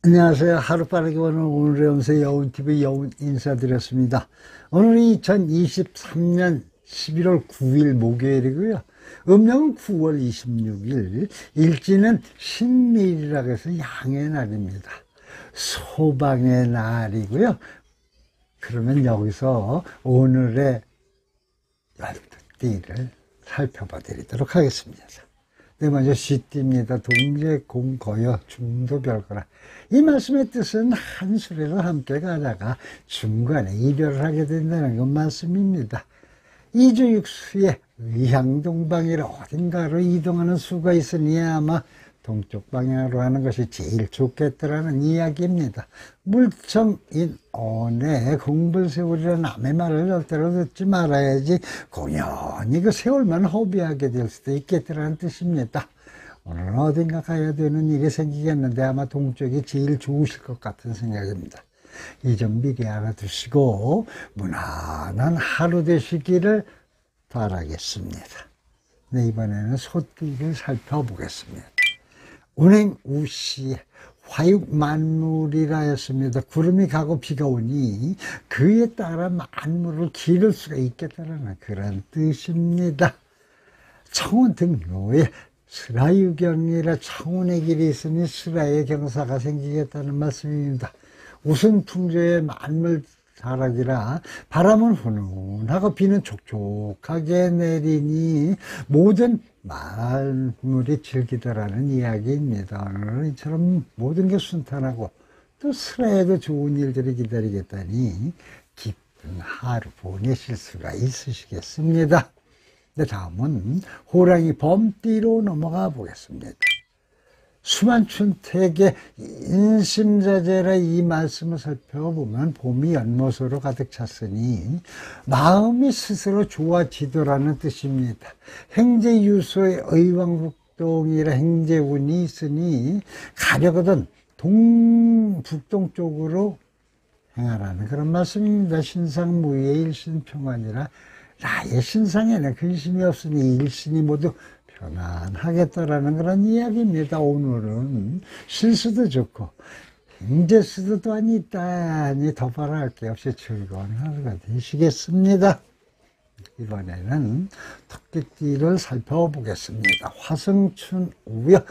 안녕하세요. 하루빠르게 오는 오늘의 음세 여운TV 여운 인사드렸습니다. 오늘은 2023년 11월 9일 목요일이고요. 음력은 9월 26일, 일지는 신밀이라고 해서 양의 날입니다. 소방의 날이고요. 그러면 여기서 오늘의 12띠를 살펴봐 드리도록 하겠습니다. 네, 먼저 시띠입니다. 동제, 공, 거여, 중도, 별거라. 이 말씀의 뜻은 한 수레로 함께 가다가 중간에 이별을 하게 된다는 것 말씀입니다. 이주육수에 의향동방이라 어딘가로 이동하는 수가 있으니 아마 동쪽 방향으로 하는 것이 제일 좋겠더라는 이야기입니다. 물청인 언에 공불세월이라 남의 말을 절대로 듣지 말아야지 공연히 그 세월만 허비하게 될 수도 있겠더라는 뜻입니다. 오늘은 어딘가 가야 되는 일이 생기겠는데 아마 동쪽이 제일 좋으실 것 같은 생각입니다. 이 점 미리 알아두시고 무난한 하루 되시기를 바라겠습니다. 네, 이번에는 소띠를 살펴보겠습니다. 운행 우시에 화육만물이라 했습니다. 구름이 가고 비가 오니 그에 따라 만물을 기를 수가 있겠다는 그런 뜻입니다. 청운 등로에 슬하유경이라 청운의 길이 있으니 슬하의 경사가 생기겠다는 말씀입니다. 우승풍조의 만물 자락이라 바람은 훈훈하고 비는 촉촉하게 내리니 모든 만물이 즐기더라는 이야기입니다. 오늘은 이처럼 모든 게 순탄하고 또 슬해도 좋은 일들이 기다리겠다니 기쁜 하루 보내실 수가 있으시겠습니다. 네, 다음은 호랑이 범띠로 넘어가 보겠습니다. 수만춘택의 인심자제라 이 말씀을 살펴보면 봄이 연못으로 가득 찼으니 마음이 스스로 좋아지더라는 뜻입니다. 행제유소의 의왕북동이라 행제운이 있으니 가려거든 북동 쪽으로 행하라는 그런 말씀입니다. 신상무의의 일신평안이라 나의 신상에는 근심이 없으니 일신이 모두 편안하겠다라는 그런 이야기입니다. 오늘은 신수도 좋고 행제수도 또한 있다니 더 바랄 게 없이 즐거운 하루가 되시겠습니다. 이번에는 토끼띠를 살펴보겠습니다. 화성춘 우여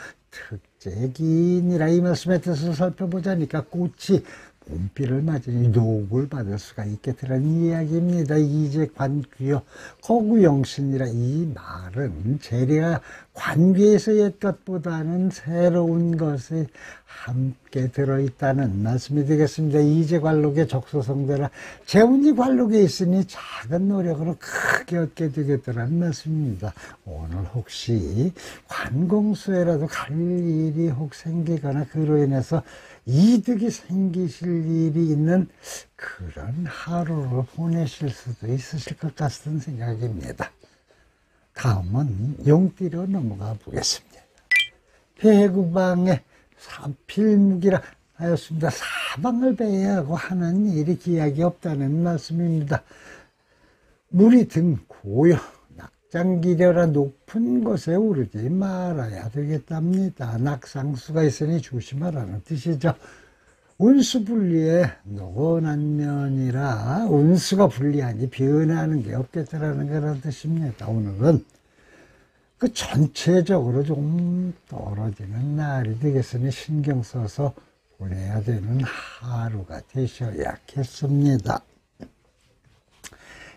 특제기인이라 이 말씀의 뜻을 살펴보자니까 꽃이 봄비를 맞으니 녹을 받을 수가 있겠다는 이야기입니다. 이제 관귀요 거구영신이라 이 말은 재리가 관귀에서 옛 것보다는 새로운 것에 함께 들어있다는 말씀이 되겠습니다. 이제 관록의 적소성대라 재운이 관록에 있으니 작은 노력으로 크게 얻게 되겠다는 말씀입니다. 오늘 혹시 관공서에라도 갈 일이 혹 생기거나 그로 인해서 이득이 생기실 일이 있는 그런 하루를 보내실 수도 있으실 것 같은 생각입니다. 다음은 용띠로 넘어가 보겠습니다. 배구방에 필묵이라 하였습니다. 사방을 배회하고 하는 일이 기약이 없다는 말씀입니다. 물이 등 고요 낙장기려라 높은 곳에 오르지 말아야 되겠답니다. 낙상수가 있으니 조심하라는 뜻이죠. 운수분리에 노곤한 면이라 운수가 불리하니 변하는 게 없겠다라는 그런 뜻입니다. 오늘은 그 전체적으로 좀 떨어지는 날이 되겠으니 신경 써서 보내야 되는 하루가 되셔야겠습니다.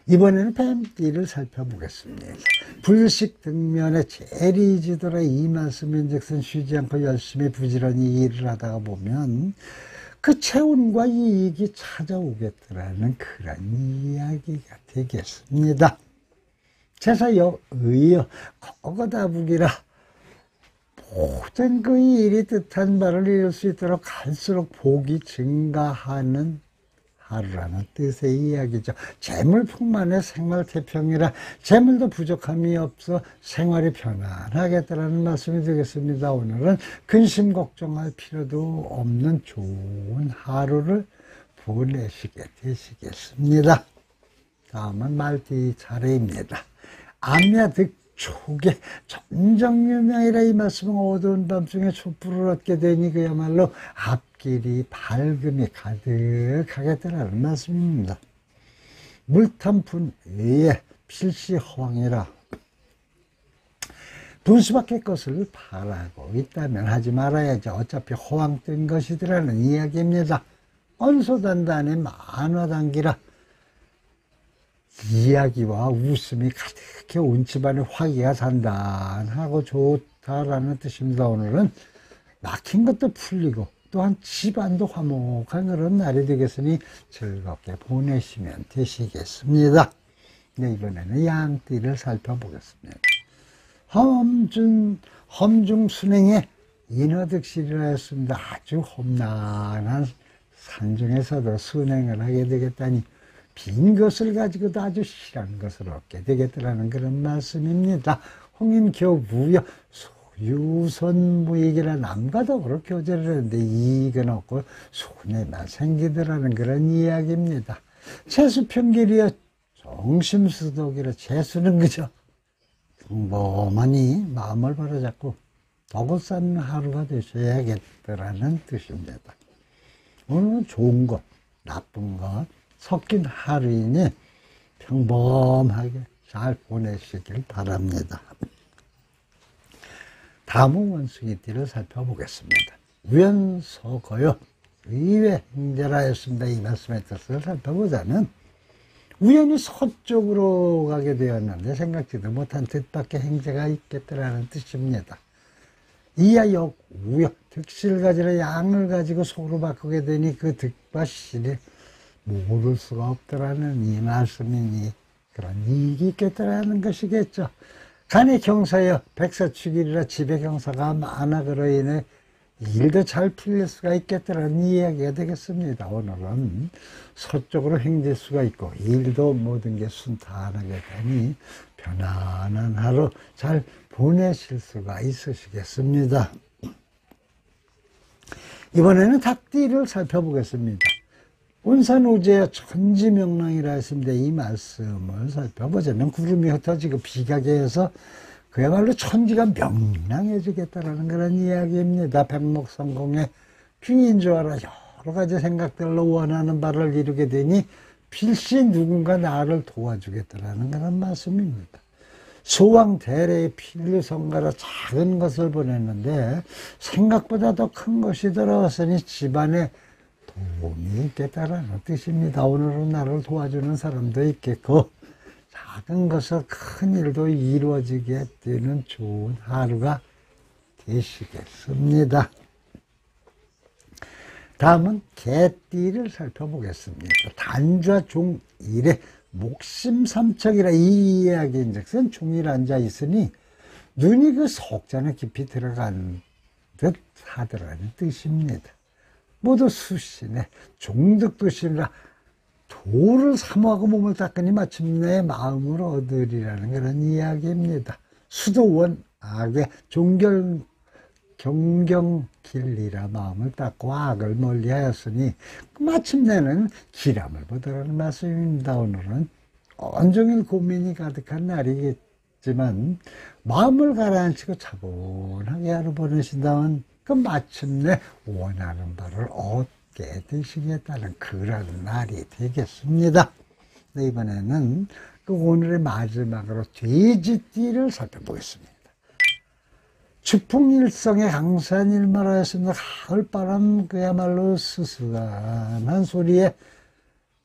이번에는 뱀띠를 살펴보겠습니다. 불식 등면에 재리지더라 이 말씀인즉슨 쉬지 않고 열심히 부지런히 일을 하다가 보면 그 체온과 이익이 찾아오겠더라는 그런 이야기가 되겠습니다. 제사여 의여 거거다북이라 모든 그 일이 뜻한 바를 이룰 수 있도록 갈수록 복이 증가하는 하루라는 뜻의 이야기죠. 재물풍만의 생활태평이라 재물도 부족함이 없어 생활이 편안하겠다라는 말씀이 되겠습니다. 오늘은 근심 걱정할 필요도 없는 좋은 하루를 보내시게 되시겠습니다. 다음은 말띠 차례입니다. 암야 득 촉에 전정유명이라 이 말씀은 어두운 밤중에 촛불을 얻게 되니 그야말로 앞길이 밝음이 가득하겠다는 말씀입니다. 물탄푼 외에 필시허황이라 돈 수밖에 것을 바라고 있다면 하지 말아야지. 어차피 허황 뜬 것이더라는 이야기입니다. 언소단단의 만화단기라 이야기와 웃음이 가득히 온 집안의 화기가 단단하고 좋다라는 뜻입니다. 오늘은 막힌 것도 풀리고 또한 집안도 화목한 그런 날이 되겠으니 즐겁게 보내시면 되시겠습니다. 네, 이번에는 양띠를 살펴보겠습니다. 험중순행의 인허득실이라 했습니다. 아주 험난한 산중에서도 순행을 하게 되겠다니 빈 것을 가지고도 아주 실한 것을 얻게 되겠다라는 그런 말씀입니다. 홍인교부여 소유선무익이라 남과도 그렇게 교제를 했는데 이익은 없고 손해만 생기더라는 그런 이야기입니다. 재수평길이여 정심수독이라 재수는 그저 평범하니 마음을 바로잡고 덕을 쌓는 하루가 되셔야겠다라는 뜻입니다. 오늘은 좋은 것, 나쁜 것 섞인 하루이니 평범하게 잘 보내시길 바랍니다. 다음은 원숭이띠를 살펴보겠습니다. 우연서거요 의외 행제라 했습니다. 이 말씀의 뜻을 살펴보자면 우연히 서쪽으로 가게 되었는데 생각지도 못한 뜻밖의 행제가 있겠다라는 뜻입니다. 이야 역우여 득실 가지라 양을 가지고 소로 바꾸게 되니 그 득과 실이 모를 수가 없더라는 이 말씀이니 그런 이익이 있겠다라는 것이겠죠. 간의 경사여 백사축일이라 집의 경사가 많아 그로 인해 일도 잘 풀릴 수가 있겠다라는 이야기가 되겠습니다. 오늘은 서쪽으로 행될 수가 있고 일도 모든 게 순탄하게 되니 편안한 하루 잘 보내실 수가 있으시겠습니다. 이번에는 닭띠를 살펴보겠습니다. 운산우제여 천지명랑이라 했습니다. 이 말씀을 살펴보자면 구름이 흩어지고 비가 개어서 그야말로 천지가 명랑해지겠다라는 그런 이야기입니다. 백목성공의 균인조화라 여러 가지 생각들로 원하는 바를 이루게 되니 필시 누군가 나를 도와주겠다라는 그런 말씀입니다. 소왕대래의 필류성가라 작은 것을 보냈는데 생각보다 더 큰 것이 들어왔으니 집안에 도움이 있겠다라는 뜻입니다. 오늘은 나를 도와주는 사람도 있겠고 작은 것을 큰 일도 이루어지게 되는 좋은 하루가 되시겠습니다. 다음은 개띠를 살펴보겠습니다. 단좌 종일에 목심삼척이라 이 이야기인즉슨 종일 앉아 있으니 눈이 그 석잔에 깊이 들어간 듯 하더라는 뜻입니다. 모두 수신에 종득도심이라 도를 사모하고 몸을 닦으니 마침내 마음을 얻으리라는 그런 이야기입니다. 수도원 악의 경경길리라 마음을 닦고 악을 멀리하였으니 마침내는 기람을 보더라는 말씀입니다. 오늘은 온종일 고민이 가득한 날이겠지만 마음을 가라앉히고 차분하게 하루 보내신다면 그 마침내 원하는 바를 얻게 되시겠다는 그런 날이 되겠습니다. 네, 이번에는 그 오늘의 마지막으로 돼지띠를 살펴보겠습니다. 추풍일성의 강산일마라였습니다. 가을바람 그야말로 스스간한 소리에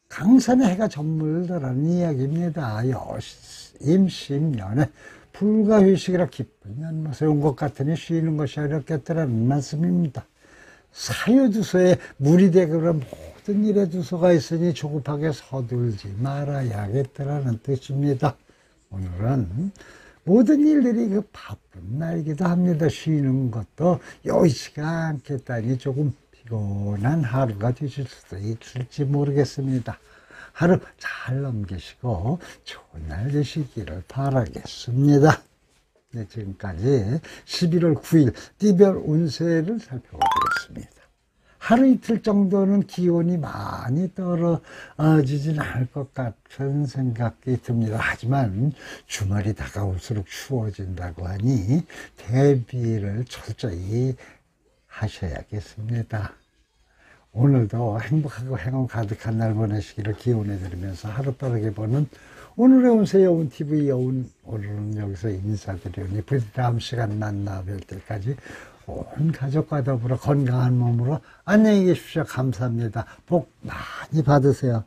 강산의 해가 저물더라는 이야기입니다. 임신년에 불가휴식이라 기쁜 연못에 온 것 같으니 쉬는 것이 어렵겠더라는 말씀입니다. 사유두서에 물이 되거나 모든 일에 두서가 있으니 조급하게 서둘지 말아야겠다라는 뜻입니다. 오늘은 모든 일들이 그 바쁜 날이기도 합니다. 쉬는 것도 여의치가 않겠다니 조금 피곤한 하루가 되실 수도 있을지 모르겠습니다. 하루 잘 넘기시고 좋은 날 되시기를 바라겠습니다. 네, 지금까지 11월 9일 띠별 운세를 살펴보겠습니다. 하루 이틀 정도는 기온이 많이 떨어지진 않을 것 같은 생각이 듭니다. 하지만 주말이 다가올수록 추워진다고 하니 대비를 철저히 하셔야겠습니다. 오늘도 행복하고 행운 가득한 날 보내시기를 기원해드리면서 하루 빠르게 보는 오늘의 운세 여운TV 여운, 오늘은 여기서 인사드리오니 부디 다음 시간 만나 뵐 때까지 온 가족과 더불어 건강한 몸으로 안녕히 계십시오. 감사합니다. 복 많이 받으세요.